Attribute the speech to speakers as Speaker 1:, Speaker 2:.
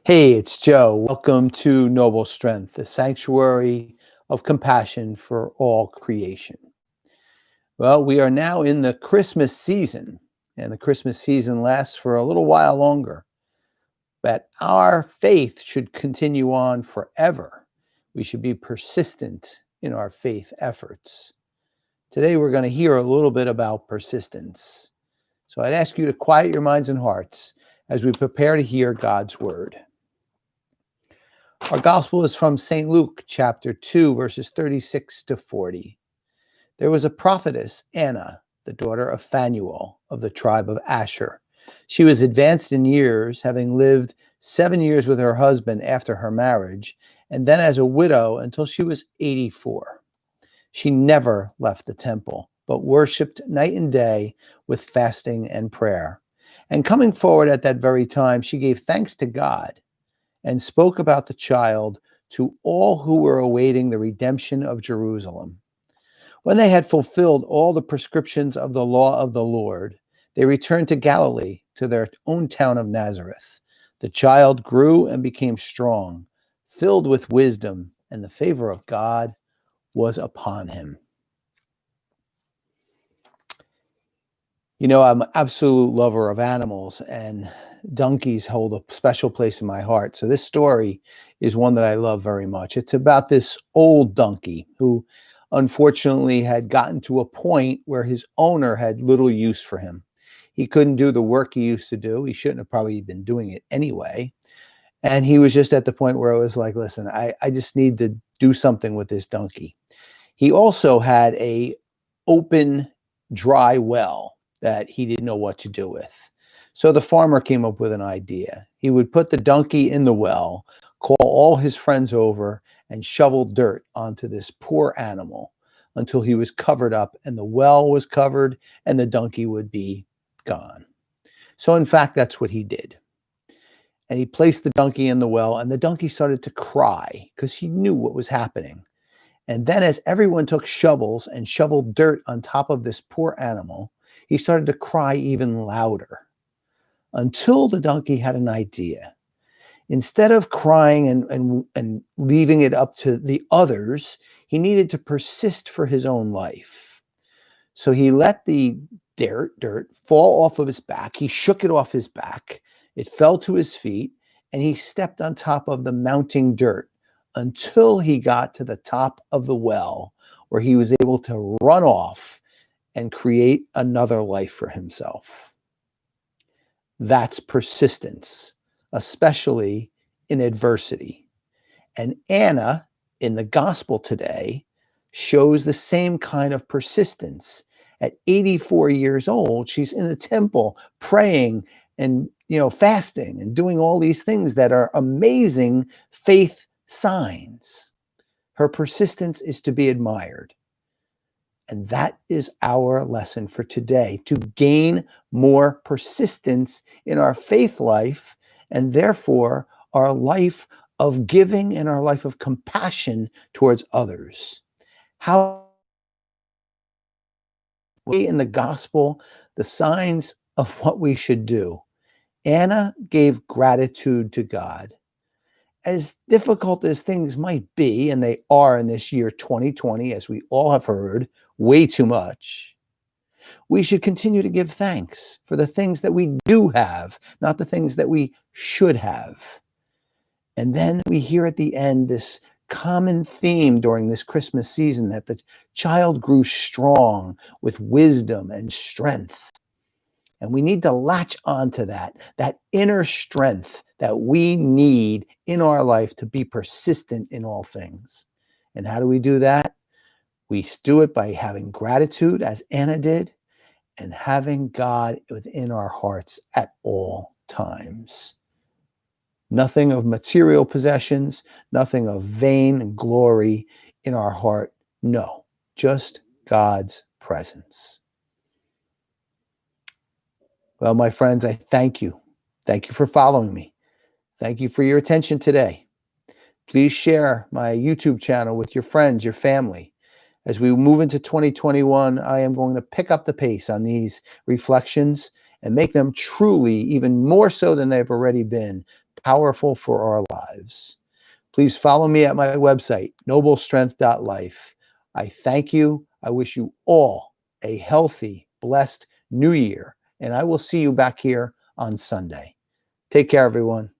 Speaker 1: Hey, it's Joe. Welcome to Noble Strength, the sanctuary of compassion for all creation. Well, we are now in the Christmas season, and the Christmas season lasts for a little while longer. But our faith should continue on forever. We should be persistent in our faith efforts. Today, we're going to hear a little bit about persistence. So I'd ask you to quiet your minds and hearts as we prepare to hear God's word. Our gospel is from St. Luke, chapter 2, verses 36 to 40. There was a prophetess, Anna, the daughter of Phanuel of the tribe of Asher. She was advanced in years, having lived 7 years with her husband after her marriage, and then as a widow until she was 84. She never left the temple, but worshipped night and day with fasting and prayer. And coming forward at that very time, she gave thanks to God and spoke about the child to all who were awaiting the redemption of Jerusalem. When they had fulfilled all the prescriptions of the law of the Lord, they returned to Galilee, to their own town of Nazareth. The child grew and became strong, filled with wisdom, and the favor of God was upon him. You know, I'm an absolute lover of animals, and donkeys hold a special place in my heart. So this story is one that I love very much. It's about this old donkey who unfortunately had gotten to a point where his owner had little use for him. He couldn't do the work he used to do. He shouldn't have probably been doing it anyway. And he was just at the point where it was like, listen, I just need to do something with this donkey. He also had a open, dry well that he didn't know what to do with. So the farmer came up with an idea. He would put the donkey in the well, call all his friends over, and shovel dirt onto this poor animal until he was covered up and the well was covered and the donkey would be gone. So in fact, that's what he did. And he placed the donkey in the well, and the donkey started to cry because he knew what was happening. And then as everyone took shovels and shoveled dirt on top of this poor animal, he started to cry even louder until the donkey had an idea. Instead of crying and leaving it up to the others, he needed to persist for his own life. So he let the dirt fall off of his back. He shook it off his back. It fell to his feet, and he stepped on top of the mounting dirt until he got to the top of the well, where he was able to run off and create another life for himself. That's persistence, especially in adversity. And Anna, in the gospel today, shows the same kind of persistence. At 84 years old, she's in the temple praying and fasting and doing all these things that are amazing faith signs. Her persistence is to be admired. And that is our lesson for today, to gain more persistence in our faith life and therefore our life of giving and our life of compassion towards others. How we in the gospel, the signs of what we should do. Anna gave gratitude to God. As difficult as things might be, and they are in this year 2020, as we all have heard way too much, we should continue to give thanks for the things that we do have, not the things that we should have. And then we hear at the end this common theme during this Christmas season, that the child grew strong with wisdom and strength. And we need to latch onto that inner strength that we need in our life to be persistent in all things. And how do we do that? We do it by having gratitude, as Anna did, and having God within our hearts at all times. Nothing of material possessions, nothing of vain and glory in our heart. No, just God's presence. Well, my friends, I thank you. Thank you for following me. Thank you for your attention today. Please share my YouTube channel with your friends, your family. As we move into 2021, I am going to pick up the pace on these reflections and make them truly, even more so than they've already been, powerful for our lives. Please follow me at my website, noblestrength.life. I thank you. I wish you all a healthy, blessed new year, and I will see you back here on Sunday. Take care, everyone.